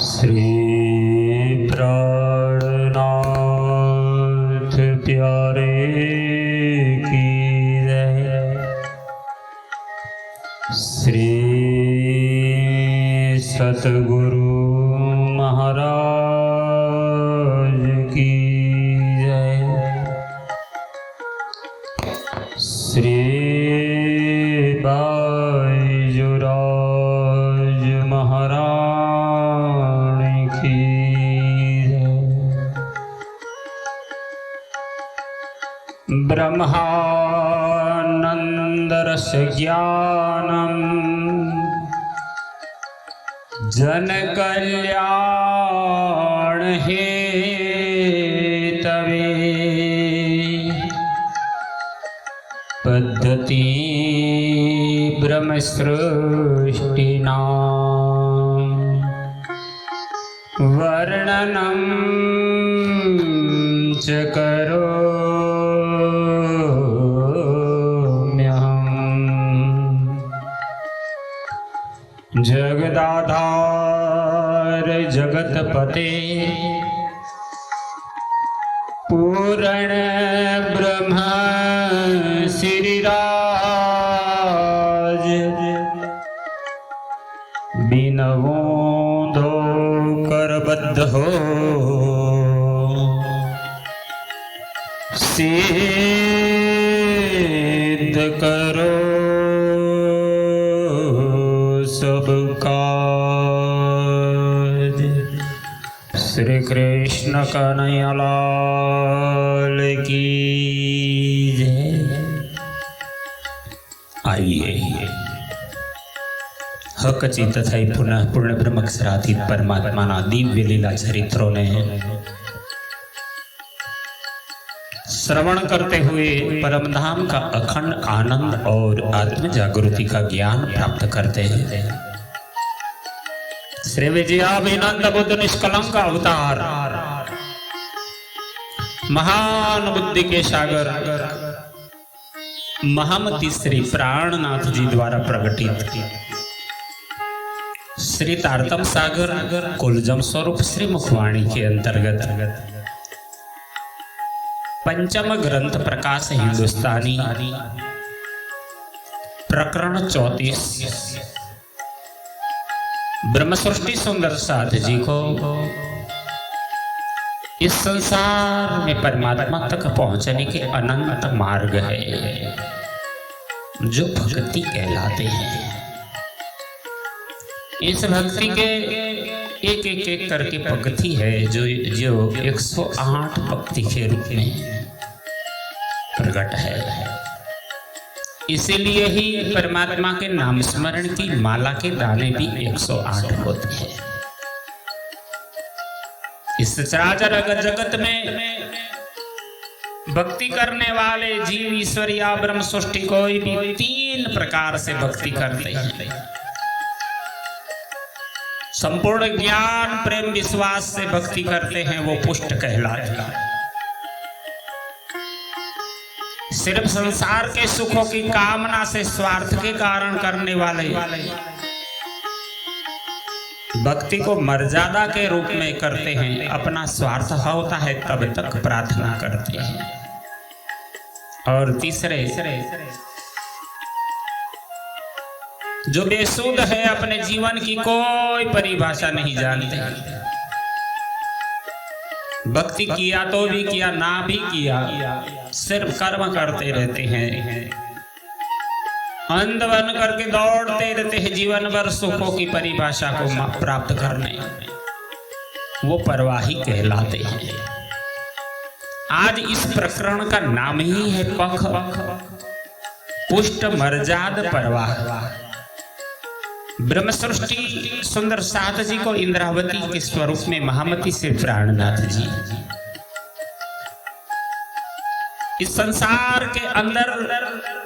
श्री प्राणनाथ प्यारे की जय। श्री सतगुरु महाराज की जय। श्री बाईजुराज महाराज की जय। ब्रह्मानंद रस ज्ञानम जन कल्याण हेतवे पद्धति ब्रह्म सृष्टिनां वर्णनं च करोम्यहम्। जगदाधार जगतपते पूर्ण ब्रह्म श्रीराज बिनवो दो करबद्ध हो सिद्ध करो सब काज। श्री कृष्ण कन्हैया लाल की जय। आइए हक चित थई पुनः पूर्ण ब्रह्मक्षरातीत परमात्मा ना दिव्य लीला चरित्रों ने श्रवण करते हुए परमधाम का अखंड आनंद और आत्म जागृति का ज्ञान प्राप्त करते हैं। श्री विजयाभिनंद बुद्ध निष्कलंक अवतार महान बुद्धि के सागर महामती श्री प्राणनाथ जी द्वारा प्रकटित श्री तारतम सागर कुलजम स्वरूप श्री मुखवाणी के अंतर्गत पंचम ग्रंथ प्रकाश हिंदुस्तानी प्रकरण 34 ब्रह्म सृष्टि सुंदर साध जी को इस संसार में परमात्मा तक पहुंचने के अनंत मार्ग है जो भक्ति कहलाते हैं। इस भक्ति के एक एक एक करके भक्ति है जो 108 भक्ति के रूप में प्रकट है। इसीलिए ही परमात्मा के नाम स्मरण की माला के दाने भी 108 होते हैं। इस चराचर जगत में भक्ति करने वाले जीव ईश्वर या ब्रह्म सृष्टि कोई भी 3 प्रकार से भक्ति करते हैं। संपूर्ण ज्ञान प्रेम विश्वास से भक्ति करते हैं, वो पुष्ट कहलाते हैं। सिर्फ संसार के सुखों की कामना से स्वार्थ के कारण करने वाले भक्ति को मर्यादा के रूप में करते हैं। अपना स्वार्थ होता है तब तक प्रार्थना करते हैं। और तीसरे जो बेसुध है, अपने जीवन की कोई परिभाषा नहीं जानते, भक्ति किया तो भी किया, ना भी किया, सिर्फ कर्म करते रहते हैं, अंध बन करके दौड़ते रहते हैं जीवन भर सुखों की परिभाषा को प्राप्त करने, वो परवाही कहलाते हैं। आज इस प्रकरण का नाम ही है पख पुष्ट मर्याद परवाह। ब्रह्म सृष्टि सुंदर साथ जी को इंद्रावती के स्वरूप में महामती से प्राणनाथ जी इस संसार के अंदर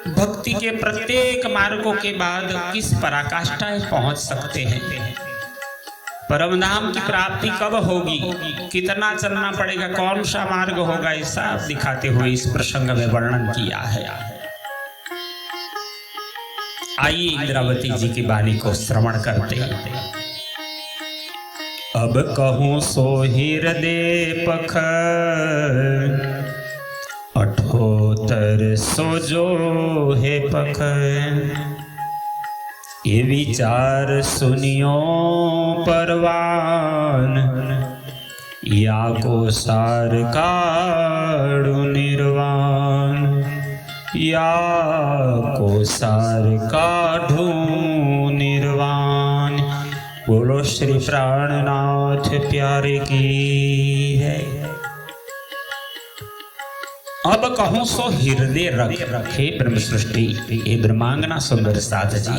भक्ति के प्रत्येक मार्गों के बाद किस पराकाष्ठा पहुंच सकते हैं, परमधाम की प्राप्ति कब होगी, कितना चलना पड़ेगा, कौन सा मार्ग होगा, ये सब दिखाते हुए इस प्रसंग में वर्णन किया है। आइए इंद्रावती जी की वाणी को श्रवण करते हैं। अब कहूँ सो हृदय पख, अठोतर सो जो है पख। ये विचार सुनियो परवान, या को सार काढ़ू निर्वाण, या को सार काढ़ू निर्वाण। बोलो श्री प्राणनाथ प्यारे की है। अब कहूँ सो हृदय रखे ब्रह्म सृष्टि। ये ब्रह्मांगना सुंदर साध जी,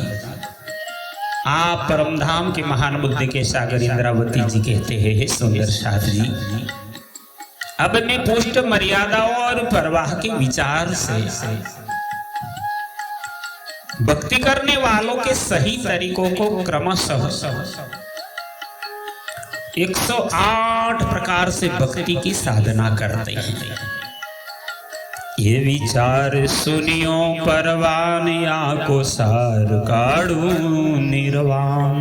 आप परमधाम के महान बुद्धि के सागर इंद्रावती जी कहते हैं, हे सुंदर साध जी, अब मैं पुष्ट मर्यादाओं और परवाह के विचार से भक्ति करने वालों के सही तरीकों को क्रमशः 108 प्रकार से भक्ति की साधना करते हैं। ये विचार सुनियो परवान, या को सार काढ़ू निर्वाण।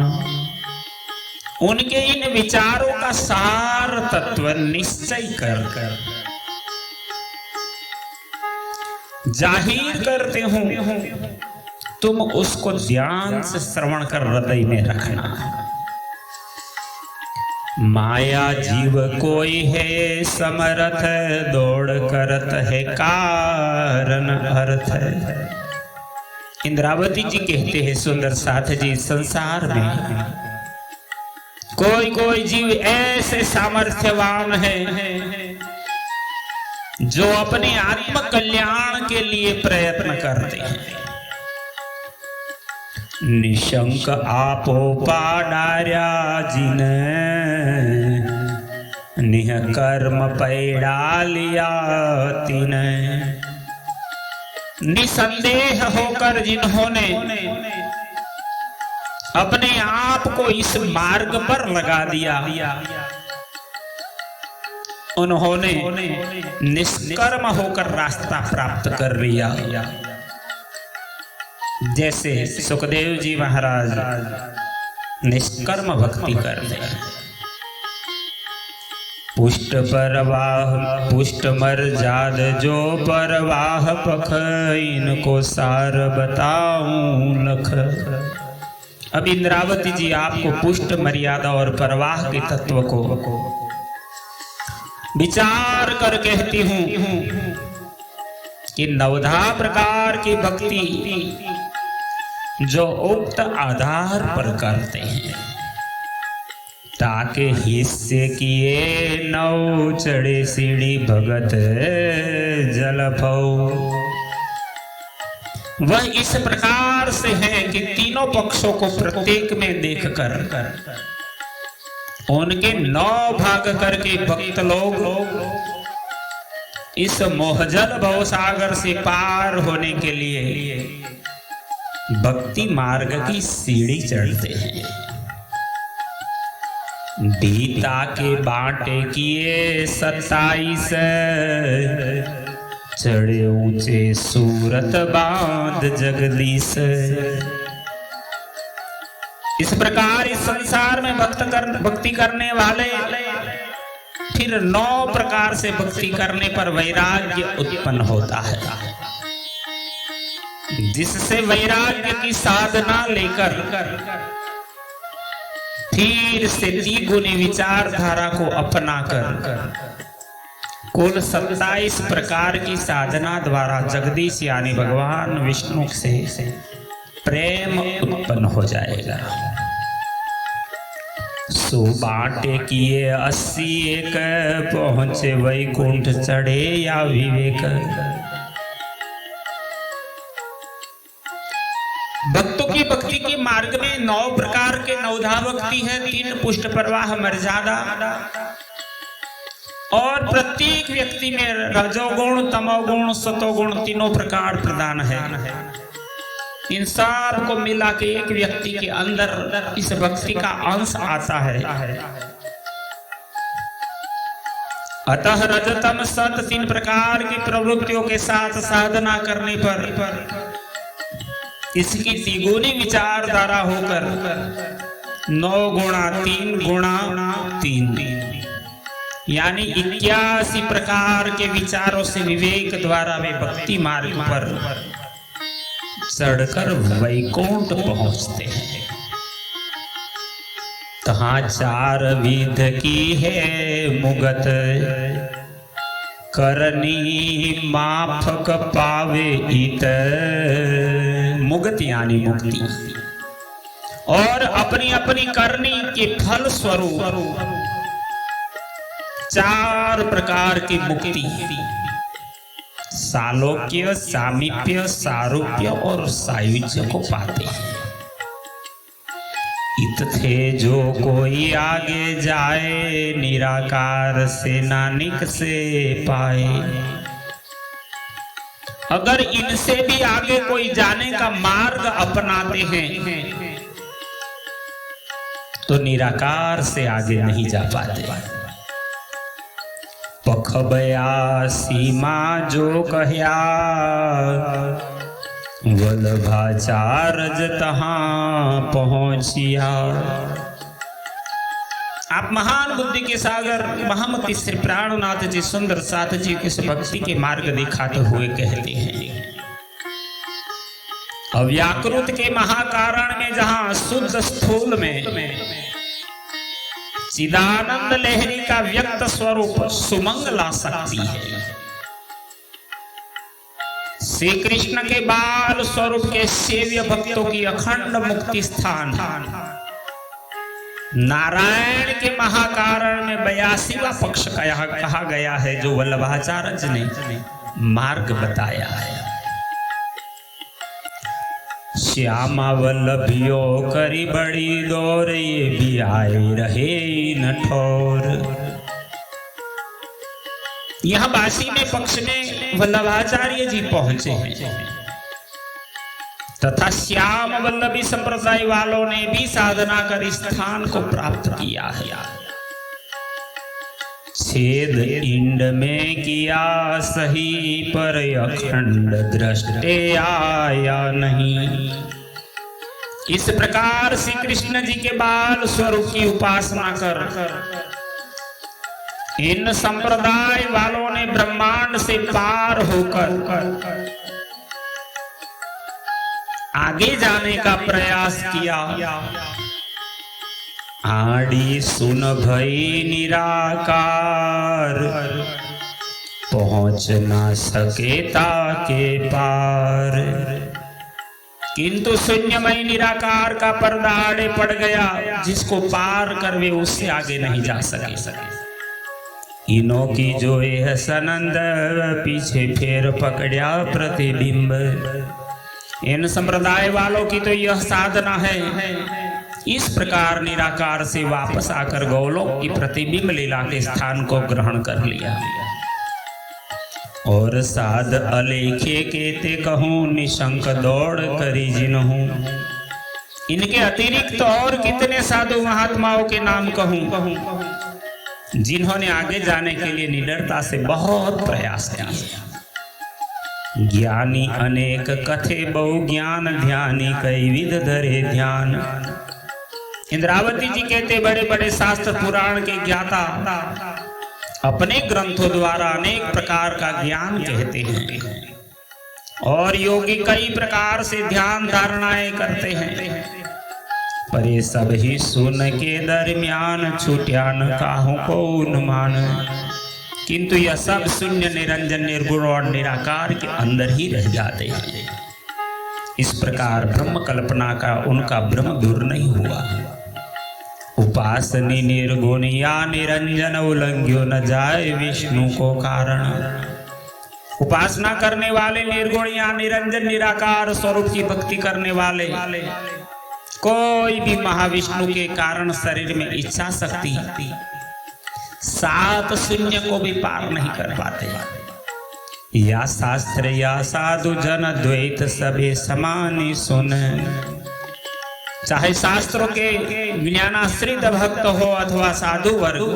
उनके इन विचारों का सार तत्व निश्चय कर जाहिर करते हूं, तुम उसको ध्यान से श्रवण कर हृदय में रखना। माया जीव कोई है समरथ, दौड़ करत है कारण अर्थ। इंद्रावती जी कहते हैं, सुंदर साथ जी, संसार में कोई कोई जीव ऐसे सामर्थ्यवान है जो अपने आत्म कल्याण के लिए प्रयत्न करते हैं। निशंक आपो पाडार्या जिन, निह कर्म पैड़ा लिया तिन। निसंदेह होकर जिन्होंने अपने आप को इस मार्ग पर लगा दिया, उन्होंने निष्कर्म होकर रास्ता प्राप्त कर लिया। जैसे सुखदेव जी महाराज निष्कर्म भक्ति करते हैं। पुष्ट परवाह पुष्ट मर्जाद जो परवाह पख, इनको सार बताऊं लख। अब इंद्रावती जी आपको पुष्ट मर्यादा और परवाह के तत्व को विचार कर कहती हूं कि 9 प्रकार की भक्ति जो उक्त आधार पर करते हैं, ताके हिस्से किए 9 चढ़े सीढ़ी भगत जल भव। वह इस प्रकार से है कि तीनों पक्षों को प्रत्येक में देखकर उनके 9 भाग करके भक्त लोग इस मोहजल भवसागर से पार होने के लिए भक्ति मार्ग की सीढ़ी चढ़ते हैं। बीता के बाटे किए 27, चढ़े ऊंचे सूरत बांध जगदीश। इस प्रकार इस संसार में भक्ति करने वाले फिर 9 प्रकार से भक्ति करने पर वैराग्य उत्पन्न होता है, जिससे वैराग्य की साधना लेकर फिर से द्विगुणी विचारधारा को अपनाकर कुल 27 प्रकार की साधना द्वारा जगदीश यानी भगवान विष्णु से प्रेम उत्पन्न हो जाएगा। सो बाटे किए 81, पहुंचे वैकुंठ चढ़े या विवेक। भक्तों की भक्ति के मार्ग में 9 प्रकार के 9 भक्ति है, 3 पुष्ट प्रवाह मर्यादा, और प्रत्येक व्यक्ति में रजोगुण तमोगुण सतोगुण तीनों प्रकार प्रदान है। इन सब को मिला के एक व्यक्ति के अंदर इस भक्ति का अंश आता है। अतः रजतम सत 3 प्रकार की प्रवृत्तियों के साथ साधना करने पर इसकी तिगुनी विचारधारा होकर 9 गुणा 3 गुणा 3 यानी 81 प्रकार के विचारों से विवेक द्वारा वे भक्ति मार्ग पर चढ़कर वैकुंठ पहुंचते हैं। तहाँ 4 विध की है मुगत, करनी माफक पावे इत। मुगत यानी मुक्ति, और अपनी अपनी करनी के फल स्वरूप 4 प्रकार की मुक्ति, सालोक्य, सामीप्य, सारूप्य और सायुज्य को पाते हैं। इत थे जो कोई आगे जाए, निराकार से नानिक से पाए। अगर इनसे भी आगे कोई जाने का मार्ग अपनाते हैं तो निराकार से आगे नहीं जा पाते। पखबया सीमा जो कहया, वल्लभाचार्य तहाँ पहुंचिया। आप महान बुद्धि के सागर महामती श्री प्राणनाथ जी सुंदर साथ जी किस भक्ति के मार्ग दिखाते हुए कहते हैं, अव्याकृत के महाकारण में जहां शुद्ध स्थूल में चिदानंद लहरी का व्यक्त स्वरूप सुमंगला शक्ति है, श्री कृष्ण के बाल स्वरूप के सेव्य भक्तों की अखंड मुक्ति स्थान, नारायण के महाकारण में 82वां पक्ष कहा गया है जो वल्लभाचार्य ने मार्ग बताया है। श्यामा वल्लभियो करी बड़ी दौर, ये भी आए रहे न ठोर। यहाँ बासी में पक्ष में वल्लभाचार्य जी पहुंचे हैं तथा श्याम वल्लभी संप्रदाय वालों ने भी साधना कर स्थान को प्राप्त किया है। छेद इंड में किया सही, पर अखंड दृष्टे आया नहीं। इस प्रकार श्री कृष्ण जी के बाल स्वरूप की उपासना कर इन संप्रदाय वालों ने ब्रह्मांड से पार होकर आगे जाने का प्रयास किया। आड़ी सुन भई निराकार, पहुंच ना सके ताके पार। किंतु शून्यमय निराकार का पर्दा आड़े पड़ गया, जिसको पार कर वे उससे आगे नहीं जा सके। इनो की जो यह सनंद, पीछे फेर पकड़ा प्रतिबिंब। इन संप्रदाय वालों की तो यह साधना है। इस प्रकार निराकार से वापस आकर गौलोक की प्रतिबिंब लीला के स्थान को ग्रहण कर लिया। और साध अलेखे केते कहूं, निशंक दौड़ करी जिन्हूं। इनके अतिरिक्त और कितने साधु महात्माओं के नाम कहूं, जिन्होंने आगे जाने के लिए निडरता से बहुत प्रयास किया। ज्ञानी अनेक कथे बहु ज्ञान, ध्यानी कई विध धरे ध्यान। इंद्रावती जी कहते बड़े बड़े शास्त्र पुराण के ज्ञाता अपने ग्रंथों द्वारा अनेक प्रकार का ज्ञान कहते हैं, और योगी कई प्रकार से ध्यान धारणाएं करते हैं। पर ये सब ही सुन के दरमियान, छूट्या न काहू को अनुमान। किंतु यह सब शून्य निरंजन निर्गुण और निराकार के अंदर ही रह जाते हैं। इस प्रकार ब्रह्म कल्पना का उनका भ्रम दूर नहीं हुआ। उपासनी निर्गुण या निरंजन, उल्लंघ्यो न जाए विष्णु को कारण। उपासना करने वाले निर्गुण या निरंजन निराकार स्वरूप की भक्ति करने वाले कोई भी महाविष्णु के कारण शरीर में इच्छा शक्ति 7 शून्य को भी पार नहीं कर पाते। या शास्त्र या साधु जन द्वैत सबे समानी सुन। चाहे शास्त्रों के ज्ञानाश्रित भक्त हो अथवा साधु वर्ग,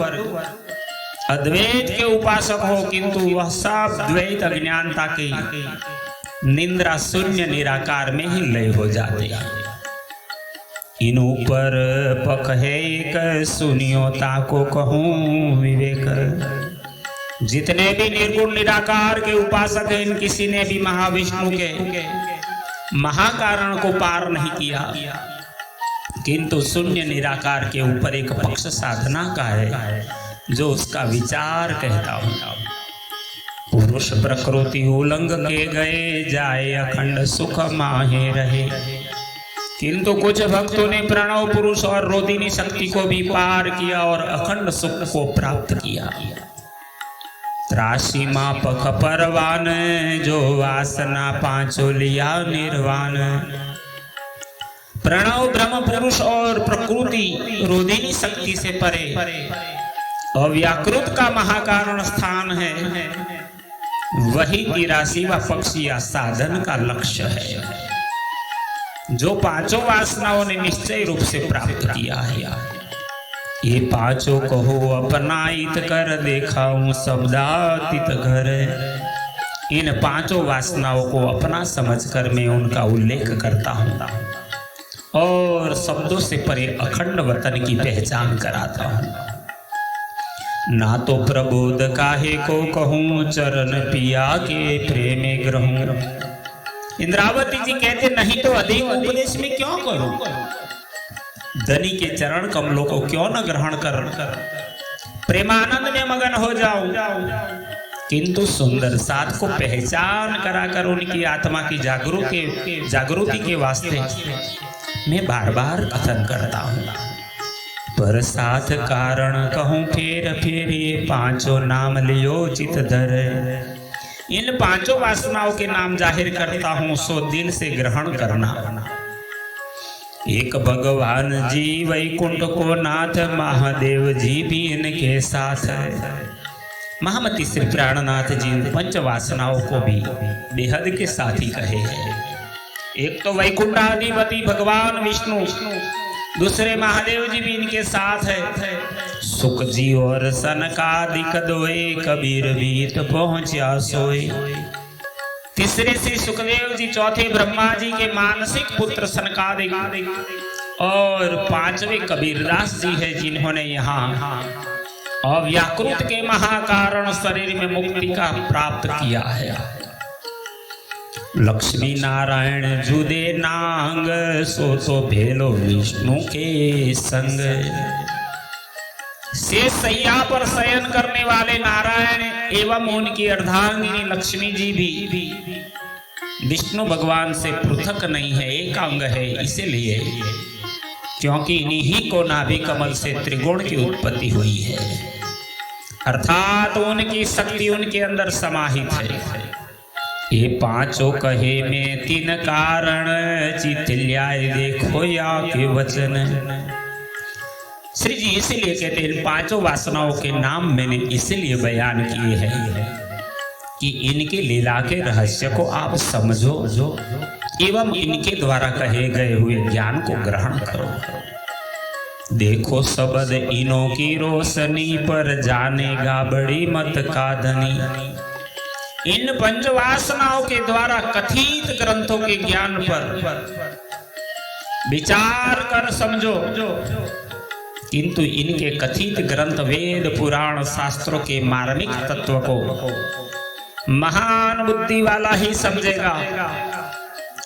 अद्वैत के उपासक हो, किंतु वह सब द्वैत अज्ञानता के निंद्रा शून्य निराकार में ही लय हो जाते हैं। इन ऊपर पख है एक सुनियो ताको कहूँ विवेक। जितने भी निर्गुण निराकार के उपासक हैं, इन किसी ने भी महाविष्णु के महाकारण को पार नहीं किया, किंतु शून्य निराकार के ऊपर एक पक्ष साधना का है जो उसका विचार कहता हूँ। पुरुष प्रकृति उलंग के गए, जाए अखंड सुख माहे रहे। किंतु कुछ भक्तों ने प्रणव पुरुष और रोदिनी शक्ति को भी पार किया और अखंड सुख को प्राप्त किया। त्रासी माँ पख परवान, जो वासना पांचो लिया निर्वाण। प्रणव ब्रह्म पुरुष और प्रकृति रोदिनी शक्ति से परे अव्याकृत का महाकारण स्थान है, वही तिरासी व पक्षी या साधन का लक्ष्य है, जो पांचों वासनाओं ने निश्चय रूप से प्राप्त किया है। ये पांचों कहो अपनाइत कर, देखाऊं शब्दातीत घर। इन पांचों वासनाओं को अपना समझकर मैं उनका उल्लेख करता हूँ और शब्दों से परे अखंड वतन की पहचान कराता हूँ। ना तो प्रबोध काहे को कहूँ, चरण पिया के प्रेमे ग्रहूं। इंद्रावती जी कहते नहीं तो अधिक उपदेश में क्यों करूं, धनी के चरण कमलों को क्यों न ग्रहण कर प्रेमानंद में मगन हो जाऊं। किंतु सुंदर साथ को पहचान कराकर उनकी आत्मा की जागृति के वास्ते मैं बार बार कथन करता हूँ। पर साथ कारण कहूँ फेर फेर, ये पांचों नाम लियो चित धर। इन पांचों वासनाओं के नाम जाहिर करता हूँ, सो दिल से ग्रहण करना। एक भगवान जी वैकुंठ को नाथ, महादेव जी भी इनके साथ है। महामती श्री प्राणनाथ जी पंच वासनाओं को भी बेहद के साथ ही कहे हैं। एक तो वैकुंठाधिपति भगवान विष्णु, दूसरे महादेव जी भी इनके साथ है। सुख जी और सनकादिक दोए, कबीर बीत पहुंचा सोए। तीसरे से सुखदेव जी, चौथे ब्रह्मा जी के मानसिक पुत्र सनकादिक, और पांचवे कबीरदास जी है जिन्होंने यहाँ अव्याकृत के महाकारण शरीर में मुक्ति का प्राप्त किया है। लक्ष्मी नारायण जुदे नांग, सो तो भेलो विष्णु के संग। शेष सैया पर शयन करने वाले नारायण एवं उनकी अर्धांगिनी लक्ष्मी जी भी विष्णु भगवान से पृथक नहीं है, एक अंग है। इसीलिए क्योंकि इन्हीं को नाभि कमल से त्रिगुण की उत्पत्ति हुई है, अर्थात उनकी शक्ति उनके अंदर समाहित है। ये पांचों कहे में तीन कारण, चित ल्याए देखो या के वचन। श्री जी इसीलिए कहते हैं इन पांचों वासनाओं के नाम मैंने इसलिए बयान किए हैं कि इनके लीला के रहस्य को आप समझो एवं इनके द्वारा कहे गए हुए ज्ञान को ग्रहण करो। देखो शब्द इनों की रोशनी पर, जानेगा बड़ी मत का धनी। इन पंच वासनाओं के द्वारा कथित ग्रंथों के ज्ञान पर विचार कर समझो, किंतु इनके कथित ग्रंथ वेद पुराण शास्त्रों के मार्मिक तत्व को महान बुद्धि वाला ही समझेगा।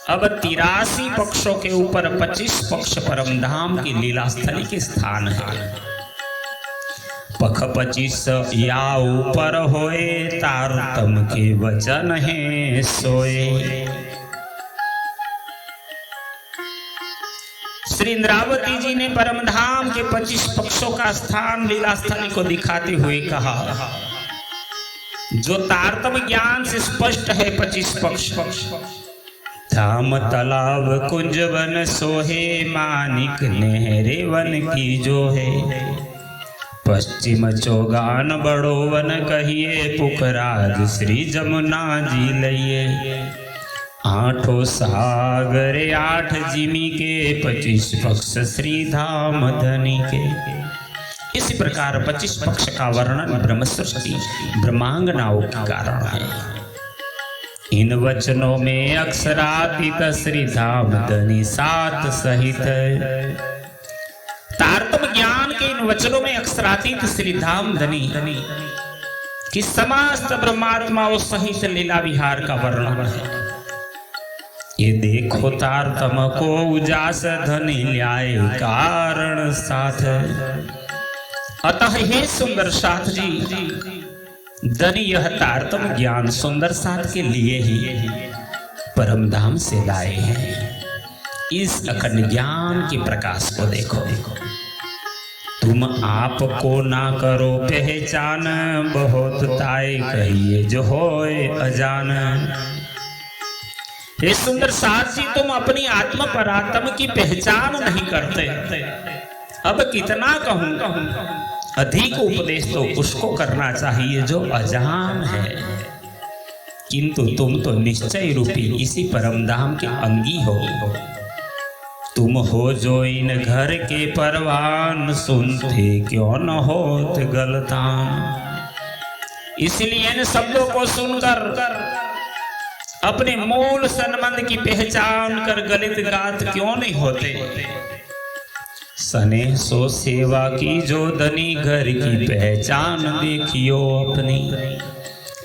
अब 83 पक्षों के ऊपर 25 पक्ष परम धाम की लीला स्थली के स्थान है। पख 25 या ऊपर होए, तारतम के वचन है सोए। श्री इंद्रावती जी ने परम धाम के 25 पक्षों का स्थान लीला स्थली को दिखाते हुए कहा, जो तारतम ज्ञान से स्पष्ट है 25 पक्ष। धाम तालाब कुंज वन सोहे, मानिक नहरे वन की जो है। पश्चिम चौगान बड़ो वन कहिए, पुखराज श्री जमुना जी लइए। आठों सागर 8 जिमी के, 25 पक्ष श्री धाम धनी के। इसी प्रकार 25 पक्ष का वर्णन ब्रह्म सृष्टि ब्रह्मांगनाओं के कारण है। इन वचनों में अक्षरातीत श्री धाम धनी सात सहित। तारतम ज्ञान के इन वचनों में अक्षरातीत श्री धाम धनी कि समस्त ब्रह्मात्माओं सहित लीला विहार का वर्णन है। ये देखो तारतम को उजास धनी ल्याए कारण साथ। अतः हे सुंदर साथ जी, धनी यह तारतम ज्ञान सुंदर साथ के लिए ही परम धाम से लाए हैं। इस अखंड ज्ञान के प्रकाश को देखो। तुम आप को ना करो पहचान, बहुत ताई कहिए जो होए अजान। हे सुंदर साथ जी, तुम अपनी आत्मा परात्म की पहचान नहीं करते। अब कितना कहूं, अधिक उपदेश तो उसको करना चाहिए जो अजान है। किंतु तुम तो निश्चय रूपी इसी परम धाम के अंगी हो। तुम हो जो इन घर के परवान, सुनते क्यों न होत गलतान। इसलिए इन शब्दों को सुनकर अपने मूल संबंध की पहचान कर गलित गात क्यों नहीं होते। सने सो सेवा की जो धनी, घर की पहचान देखियो अपनी।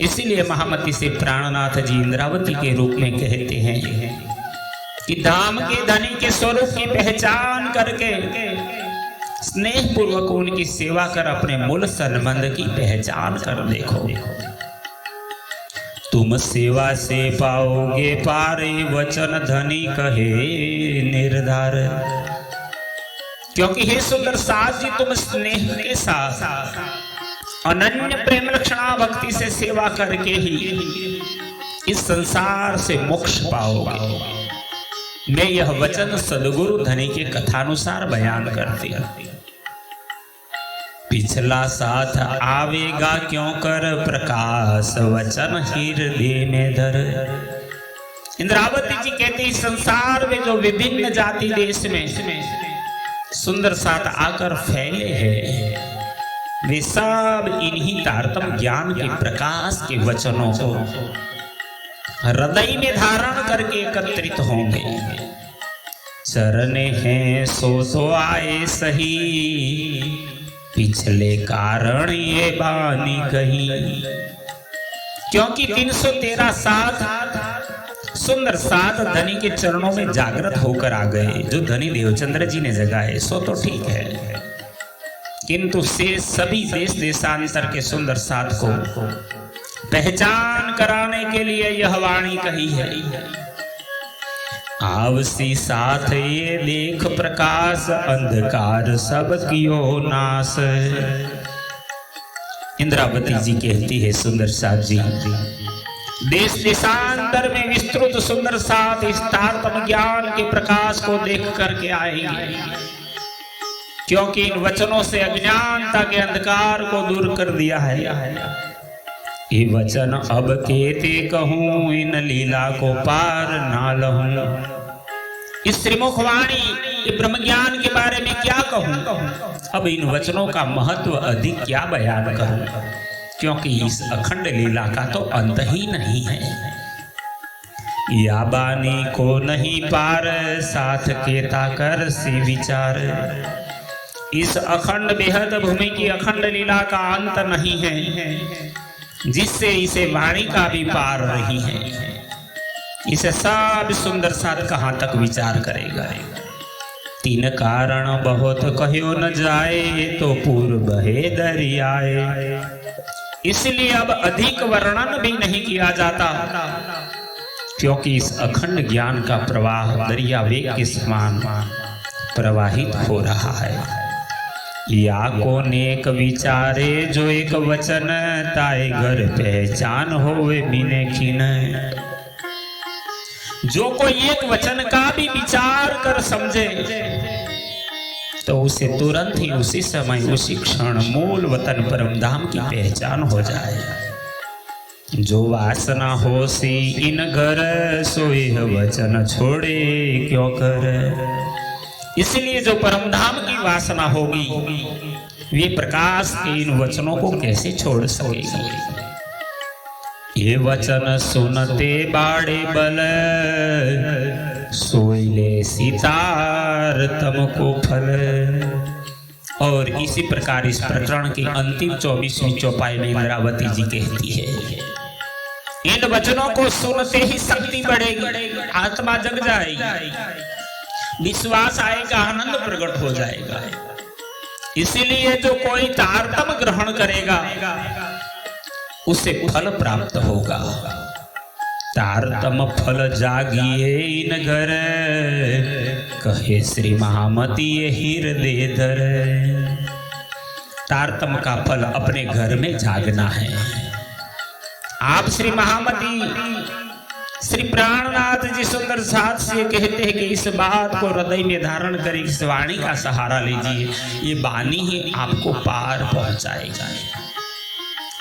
इसीलिए महामती से प्राणनाथ जी इंद्रावती के रूप में कहते हैं कि धाम के धनी के स्वरूप की पहचान करके स्नेह पूर्वक उनकी सेवा कर अपने मूल संबंध की पहचान कर देखो। तुम सेवा से पाओगे पारे, वचन धनी कहे निर्धार। क्योंकि हे सुंदर साथ जी, तुम स्नेह के साथ अनन्य प्रेम लक्षणा भक्ति से सेवा करके ही इस संसार से मोक्ष पाओगे। मैं यह वचन सदगुरु धनी के कथानुसार बयान करती हूं। पिछला साथ आवेगा क्यों कर, प्रकाश वचन हृदय में धर। इंद्रावती जी कहते हैं संसार में जो विभिन्न जाति देश में सुंदर साथ आकर फैले हैं, वे सब इन्हीं तारतम ज्ञान के प्रकाश के वचनों को हृदय में धारण करके एकत्रित होंगे। चरण हैं सो आए सही, पिछले कारण ये बानी कही। क्योंकि 313 साथ सुंदर साथ धनी के चरणों में जागृत होकर आ गए। जो धनी देवचंद्र जी ने जगाए सो तो ठीक है, किंतु से सभी देश देशांतर के सुंदर साथ को पहचान कराने के लिए यह वाणी कही है। आवसी साथ ये देख प्रकाश, अंधकार सब कियो नाश। इंद्रावती जी कहती है सुंदर साथ जी, देश देशांतर में विस्तृत सुंदर साथ इस तारतम ज्ञान के प्रकाश को देख करके आएंगे। क्योंकि इन वचनों से अज्ञानता के अंधकार को दूर कर दिया है। ये वचन अब कहते कहूं, इन लीला को पार ना लहूं। इस श्रीमुखवाणी ब्रह्म ज्ञान के बारे में क्या कहूं, अब इन वचनों का महत्व अधिक क्या बयान करूं। क्योंकि इस अखंड लीला का तो अंत ही नहीं है। या बानी को नहीं पार, साथ केता कर सी विचार। इस अखंड बेहद भूमि की अखंड लीला का अंत नहीं है, जिससे इसे वाणी का भी पार नहीं है। इसे सब सुंदर साथ कहां तक विचार करेगा। 3 कारण बहुत कहो न जाए, तो पूर्व है दरियाए। इसलिए अब अधिक वर्णन भी नहीं किया जाता, क्योंकि इस अखंड ज्ञान का प्रवाह दरिया वेग के समान प्रवाहित हो रहा है। या को नेक विचारे, जो एक वचन ताए घर पहचान होवे बिने खिन। जो कोई एक वचन का भी विचार कर समझे, तो उसे तुरंत ही उसी समय उसी क्षण मूल वतन परम धाम की पहचान हो जाए। जो वासना हो सी इन घर, सोए वचन छोड़े क्यों कर। इसलिए जो परम धाम की वासना होगी, वे प्रकाश के इन वचनों को कैसे छोड़ सकेगी। ये वचन सुनते बाड़े बल, सोइले सितार तमको फल। और इसी प्रकार इस प्रकरण की अंतिम 24वीं चौपाई में इंद्रावती जी कहती है, इन वचनों को सुनते ही शक्ति बढ़ेगी, आत्मा जग जाएगी, विश्वास आएगा, आनंद प्रकट हो जाएगा। इसीलिए जो कोई तारतम ग्रहण करेगा उसे फल प्राप्त होगा। तारतम फल जागिए इन घर, कहे श्री महामती ये हृदय धर। तारतम का फल अपने घर में जागना है। आप श्री महामती श्री प्राणनाथ जी सुंदर साथ से कहते हैं कि इस बात को हृदय में धारण करें, इस वाणी का सहारा लीजिए, ये वाणी ही आपको पार पहुंचाएगा।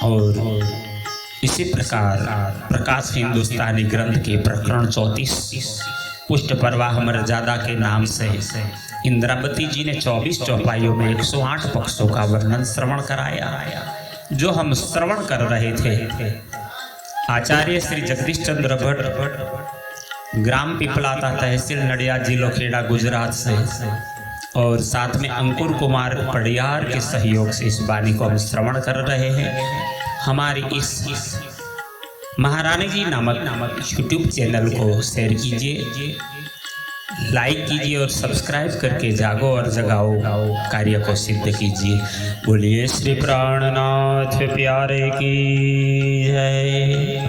और इसी प्रकार प्रकाश हिंदुस्तानी ग्रंथ के प्रकरण 34 पुष्ट प्रवाह मर्यादा के नाम से इंद्रावती जी ने 24 चौपाइयों में 108 पक्षों का वर्णन श्रवण कराया, जो हम श्रवण कर रहे थे। आचार्य श्री जगदीश चंद्र भट्ट, ग्राम पिपलाता, तहसील नडियाद, जिला खेड़ा, गुजरात से, और साथ में अंकुर कुमार पड़ियार के सहयोग से इस वाणी को हम श्रवण कर रहे हैं। हमारी इस महारानी जी नामक यूट्यूब चैनल को शेयर कीजिए, लाइक कीजिए और सब्सक्राइब करके जागो और जगाओ कार्य को सिद्ध कीजिए। बोलिए श्री प्राणनाथ प्यारे की जय।